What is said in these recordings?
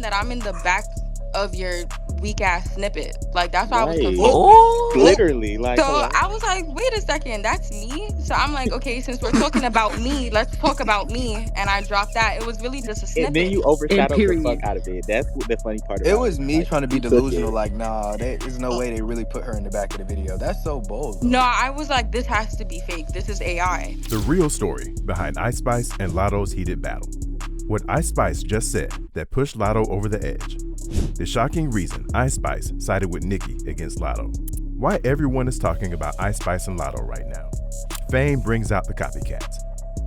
saying that I'm in the back of your weak ass snippet. Like that's why I was Right. confused. Oh, Literally, like, So hello. I was like, wait a second, that's me? So I'm like, okay, since we're talking about me, let's talk about me. And I dropped that. It was really just a And then snippet. you and overshadowed the fuck period. out of it. That's what the funny part It about was it. me Like, trying to be you took delusional. it. Like, nah, there's no way they really put her in the back of the video. That's so bold, No, bro. I was like, this has to be fake. This is AI. The real story behind Ice Spice and Latto's heated battle. What Ice Spice just said that pushed Latto over the edge. The shocking reason Ice Spice sided with Nicki against Latto. Why everyone is talking about Ice Spice and Latto right now. Fame brings out the copycats.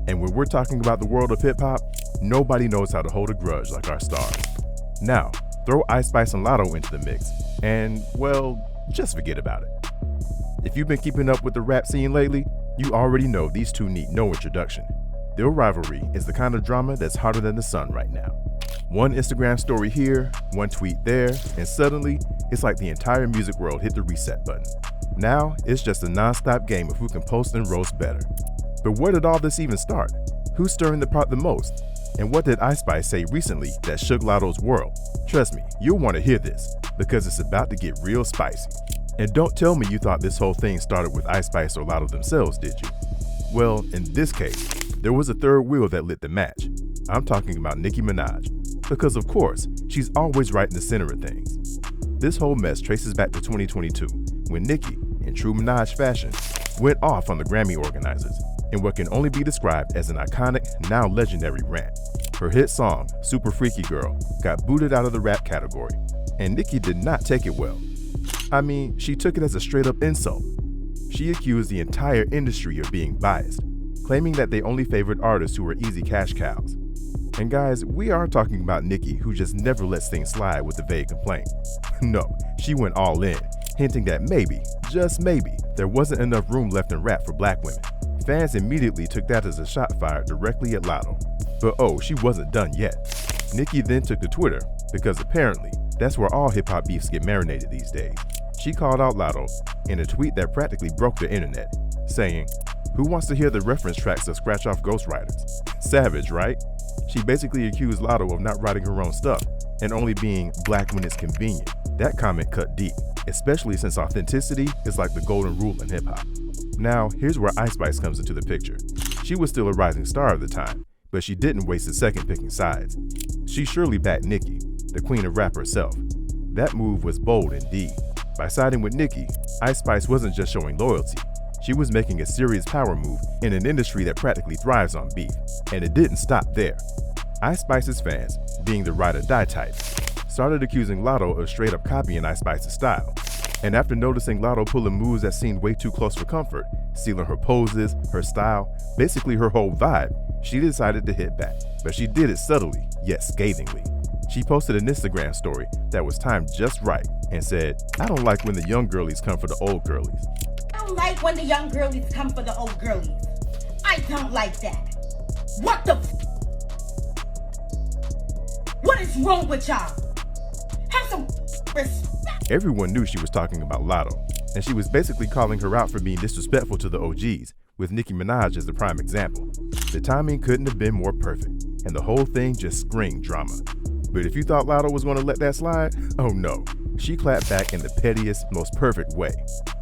And when we're talking about the world of hip hop, nobody knows how to hold a grudge like our stars. Now, throw Ice Spice and Latto into the mix, and, well, just forget about it. If you've been keeping up with the rap scene lately, you already know these two need no introduction. Their rivalry is the kind of drama that's hotter than the sun right now. One Instagram story here, one tweet there, and suddenly, it's like the entire music world hit the reset button. Now, it's just a non-stop game of who can post and roast better. But where did all this even start? Who's stirring the pot the most? And what did Ice Spice say recently that shook Latto's world? Trust me, you'll want to hear this, because it's about to get real spicy. And don't tell me you thought this whole thing started with Ice Spice or Latto themselves, did you? Well, in this case, there was a third wheel that lit the match. I'm talking about Nicki Minaj. Because of course, she's always right in the center of things. This whole mess traces back to 2022, when Nicki, in true Minaj fashion, went off on the Grammy organizers in what can only be described as an iconic, now legendary rant. Her hit song, Super Freaky Girl, got booted out of the rap category, and Nicki did not take it well. I mean, she took it as a straight up insult. She accused the entire industry of being biased, claiming that they only favored artists who were easy cash cows. And guys, we are talking about Nicki, who just never lets things slide with a vague complaint. No, she went all in, hinting that maybe, just maybe, there wasn't enough room left in rap for black women. Fans immediately took that as a shot fired directly at Latto. But oh, she wasn't done yet. Nicki then took to Twitter, because apparently, that's where all hip-hop beefs get marinated these days. She called out Latto in a tweet that practically broke the internet, saying, "Who wants to hear the reference tracks of Scratch Off Ghostwriters? Savage, right?" She basically accused Latto of not writing her own stuff and only being black when it's convenient. That comment cut deep, especially since authenticity is like the golden rule in hip-hop. Now, here's where Ice Spice comes into the picture. She was still a rising star at the time, but she didn't waste a second picking sides. She surely backed Nicki, the queen of rap herself. That move was bold indeed. By siding with Nicki, Ice Spice wasn't just showing loyalty. She was making a serious power move in an industry that practically thrives on beef. And it didn't stop there. Ice Spice's fans, being the ride or die type, started accusing Latto of straight up copying Ice Spice's style. And after noticing Latto pulling moves that seemed way too close for comfort, stealing her poses, her style, basically her whole vibe, she decided to hit back. But she did it subtly, yet scathingly. She posted an Instagram story that was timed just right and said, "I don't like when the young girlies come for the old girlies." I don't like when the young girlies come for the old girlies. I don't like that. What the What is wrong with y'all? Have some respect. Everyone knew she was talking about Latto, and she was basically calling her out for being disrespectful to the OGs, with Nicki Minaj as the prime example. The timing couldn't have been more perfect, and the whole thing just screamed drama. But if you thought Latto was going to let that slide, oh no. She clapped back in the pettiest, most perfect way.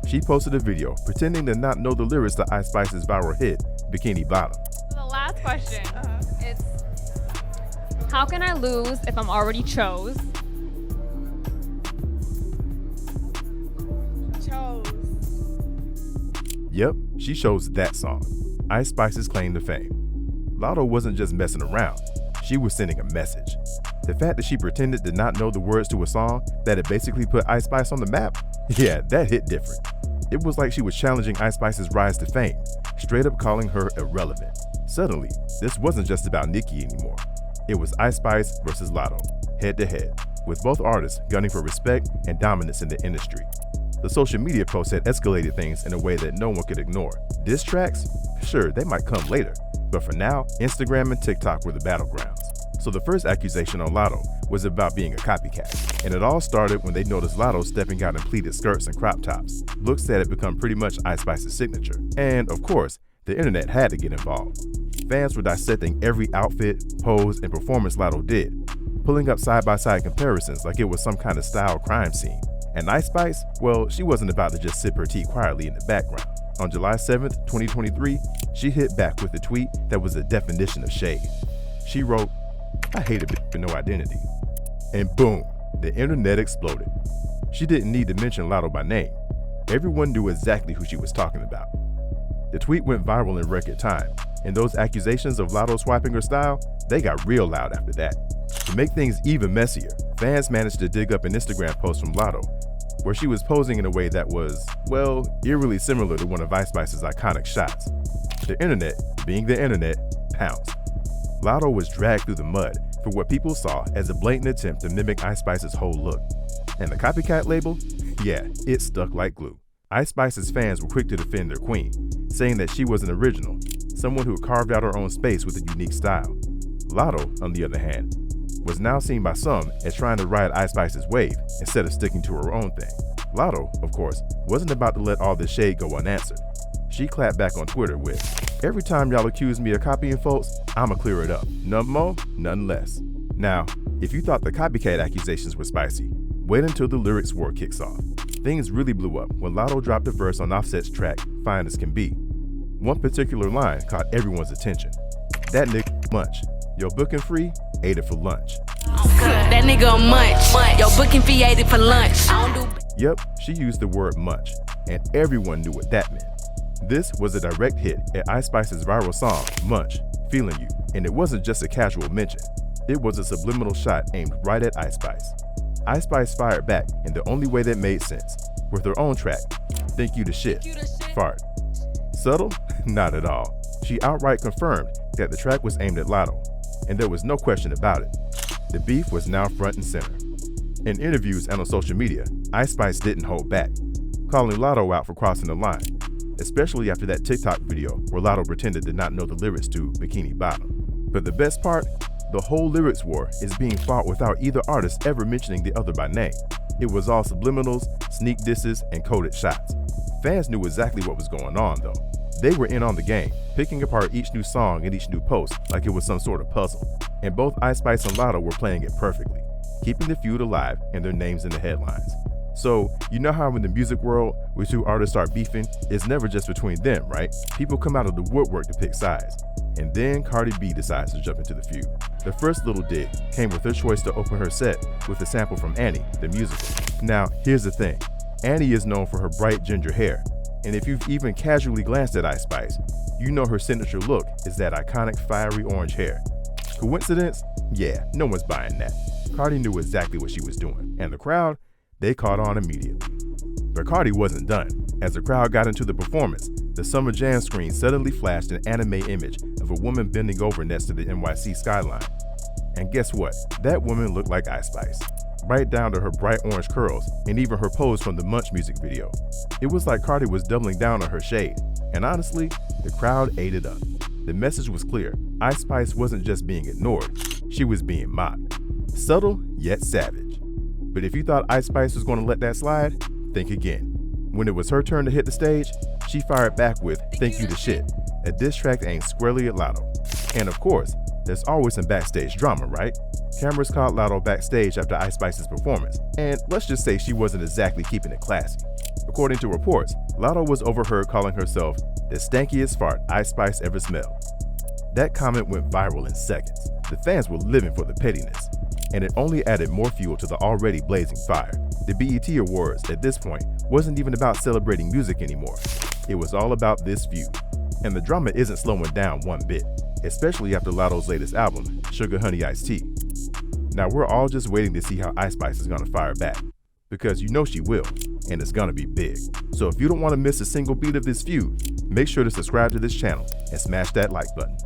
She posted a video pretending to not know the lyrics to Ice Spice's viral hit, Bikini Bottom. The last question is, how can I lose if I'm already chose? Yep, she chose that song, Ice Spice's claim to fame. Latto wasn't just messing around, she was sending a message. The fact that she pretended to not know the words to a song that had basically put Ice Spice on the map, yeah, that hit different. It was like she was challenging Ice Spice's rise to fame, straight up calling her irrelevant. Suddenly, this wasn't just about Nicki anymore. It was Ice Spice versus Latto, head to head, with both artists gunning for respect and dominance in the industry. The social media posts had escalated things in a way that no one could ignore. Diss tracks? Sure, they might come later, but for now, Instagram and TikTok were the battlegrounds. So the first accusation on Latto was about being a copycat, and it all started when they noticed Latto stepping out in pleated skirts and crop tops, looks that had become pretty much Ice Spice's signature. And of course, the internet had to get involved. Fans were dissecting every outfit, pose, and performance Latto did. pulling up side-by-side comparisons like it was some kind of style crime scene. And Ice Spice, well, she wasn't about to just sip her tea quietly in the background. On July 7th, 2023, she hit back with a tweet that was a definition of shade. She wrote, "I hate a bitch with no identity." And boom, the internet exploded. She didn't need to mention Latto by name. Everyone knew exactly who she was talking about. The tweet went viral in record time, and those accusations of Latto swiping her style, they got real loud after that. To make things even messier, fans managed to dig up an Instagram post from Latto, where she was posing in a way that was, well, eerily similar to one of Ice Spice's iconic shots. The internet, being the internet, pounced. Latto was dragged through the mud for what people saw as a blatant attempt to mimic Ice Spice's whole look. And the copycat label? Yeah, it stuck like glue. Ice Spice's fans were quick to defend their queen, saying that she was an original, someone who carved out her own space with a unique style. Latto, on the other hand, was now seen by some as trying to ride Ice Spice's wave instead of sticking to her own thing. Latto, of course, wasn't about to let all this shade go unanswered. She clapped back on Twitter with, "Every time y'all accuse me of copying folks, I'ma clear it up. None more, none less." Now, if you thought the copycat accusations were spicy, wait until the lyrics war kicks off. Things really blew up when Latto dropped a verse on Offset's track, Fine As Can Be. One particular line caught everyone's attention. "That nigga munch. Yo booking free, ate it for lunch." That nigga munch. Yo booking fee ate it for lunch. Yep, she used the word munch, and everyone knew what that meant. This was a direct hit at Ice Spice's viral song, Munch, Feeling You, and it wasn't just a casual mention. It was a subliminal shot aimed right at Ice Spice. Ice Spice fired back in the only way that made sense, with her own track, Think You the Shit, Fart. Subtle? Not at all. She outright confirmed that the track was aimed at Latto, and there was no question about it. The beef was now front and center. In interviews and on social media, Ice Spice didn't hold back, calling Latto out for crossing the line, especially after that TikTok video where Latto pretended to not know the lyrics to Bikini Bottom. But the best part, the whole lyrics war is being fought without either artist ever mentioning the other by name. It was all subliminals, sneak disses, and coded shots. Fans knew exactly what was going on though. They were in on the game, picking apart each new song and each new post like it was some sort of puzzle. And both Ice Spice and Latto were playing it perfectly, keeping the feud alive and their names in the headlines. So, you know how in the music world, when two artists start beefing, it's never just between them, right? People come out of the woodwork to pick sides. And then Cardi B decides to jump into the feud. The first little dig came with her choice to open her set with a sample from Annie, the musical. Now, here's the thing. Annie is known for her bright ginger hair. And if you've even casually glanced at Ice Spice, you know her signature look is that iconic fiery orange hair. Coincidence? Yeah, no one's buying that. Cardi knew exactly what she was doing, and the crowd, they caught on immediately. But Cardi wasn't done. As the crowd got into the performance, the Summer Jam screen suddenly flashed an anime image of a woman bending over next to the NYC skyline. And guess what? That woman looked like Ice Spice, right down to her bright orange curls and even her pose from the Munch music video. It was like Cardi was doubling down on her shade, and honestly, the crowd ate it up. The message was clear. Ice Spice wasn't just being ignored, she was being mocked. Subtle, yet savage. But if you thought Ice Spice was going to let that slide, think again. When it was her turn to hit the stage, she fired back with Think You the Shit, a diss track aimed squarely at Latto. And of course, there's always some backstage drama, right? Cameras caught Latto backstage after Ice Spice's performance, and let's just say she wasn't exactly keeping it classy. According to reports, Latto was overheard calling herself the stankiest fart Ice Spice ever smelled. That comment went viral in seconds. The fans were living for the pettiness, and it only added more fuel to the already blazing fire. The BET Awards, at this point, wasn't even about celebrating music anymore. It was all about this feud. And the drama isn't slowing down one bit, especially after Latto's latest album, Sugar Honey Iced Tea. Now we're all just waiting to see how Ice Spice is gonna fire back, because you know she will, and it's gonna be big. So if you don't wanna miss a single beat of this feud, make sure to subscribe to this channel and smash that like button.